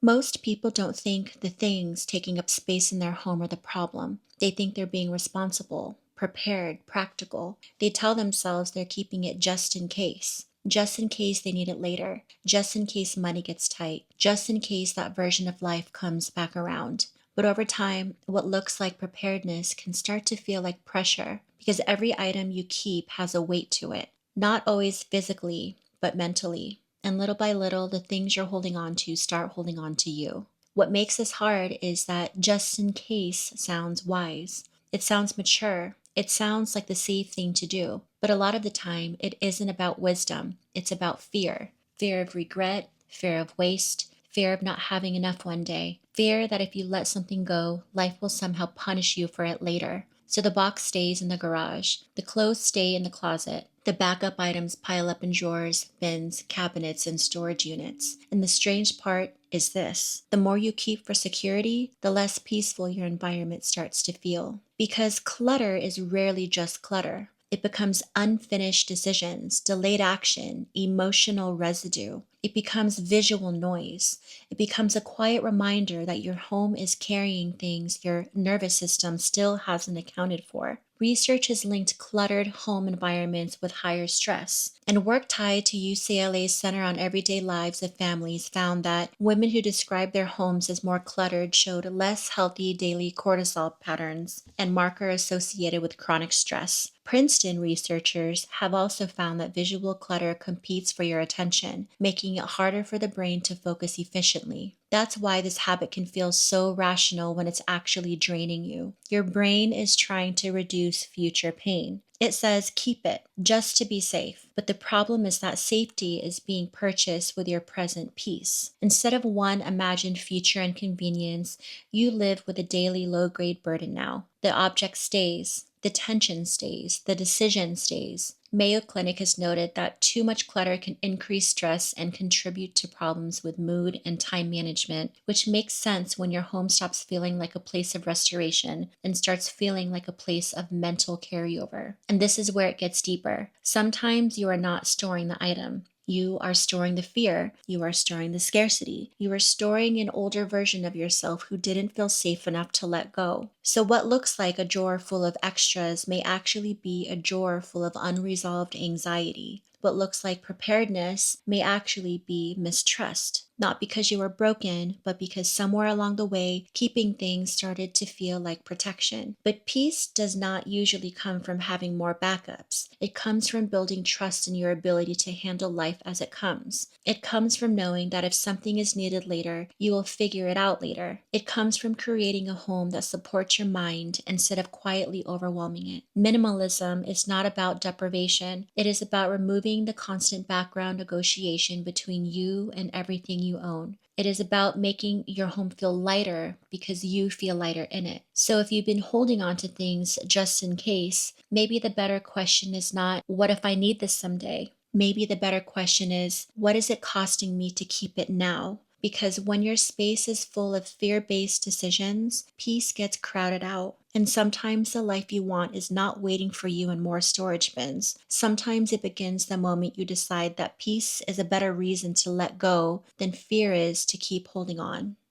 Most people don't think the things taking up space in their home are the problem. They think they're being responsible, prepared, practical. They tell themselves they're keeping it just in case they need it later, just in case money gets tight, just in case that version of life comes back around. But over time, what looks like preparedness can start to feel like pressure because every item you keep has a weight to it, not always physically, but mentally. And little by little, the things you're holding on to start holding on to you. What makes this hard is that just in case sounds wise. It sounds mature. It sounds like the safe thing to do. But a lot of the time, it isn't about wisdom. It's about fear, fear of regret, fear of waste, fear of not having enough one day, fear that if you let something go, life will somehow punish you for it later. So the box stays in the garage, the clothes stay in the closet, the backup items pile up in drawers, bins, cabinets, and storage units. And the strange part is this: the more you keep for security, the less peaceful your environment starts to feel. Because clutter is rarely just clutter. It becomes unfinished decisions, delayed action, emotional residue. It becomes visual noise. It becomes a quiet reminder that your home is carrying things your nervous system still hasn't accounted for. Research has linked cluttered home environments with higher stress, and work tied to UCLA's Center on Everyday Lives of Families found that women who described their homes as more cluttered showed less healthy daily cortisol patterns and marker associated with chronic stress. Princeton researchers have also found that visual clutter competes for your attention, making it harder for the brain to focus efficiently. That's why this habit can feel so rational when it's actually draining you. Your brain is trying to reduce future pain. It says keep it just to be safe. But the problem is that safety is being purchased with your present peace. Instead of one imagined future inconvenience, you live with a daily low grade burden now. The object stays, the tension stays, the decision stays. Mayo Clinic has noted that too much clutter can increase stress and contribute to problems with mood and time management, which makes sense when your home stops feeling like a place of restoration and starts feeling like a place of mental carryover. And this is where it gets deeper. Sometimes you are not storing the item. You are storing the fear. You are storing the scarcity. You are storing an older version of yourself who didn't feel safe enough to let go. So, what looks like a drawer full of extras may actually be a drawer full of unresolved anxiety. What looks like preparedness may actually be mistrust. Not because you were broken, but because somewhere along the way, keeping things started to feel like protection. But peace does not usually come from having more backups. It comes from building trust in your ability to handle life as it comes. It comes from knowing that if something is needed later, you will figure it out later. It comes from creating a home that supports your mind instead of quietly overwhelming it. Minimalism is not about deprivation. It is about removing the constant background negotiation between you and everything you own. It is about making your home feel lighter because you feel lighter in it. So if you've been holding on to things just in case, maybe the better question is not, what if I need this someday? Maybe the better question is, what is it costing me to keep it now? Because when your space is full of fear based decisions, peace gets crowded out. And sometimes the life you want is not waiting for you in more storage bins. Sometimes it begins the moment you decide that peace is a better reason to let go than fear is to keep holding on.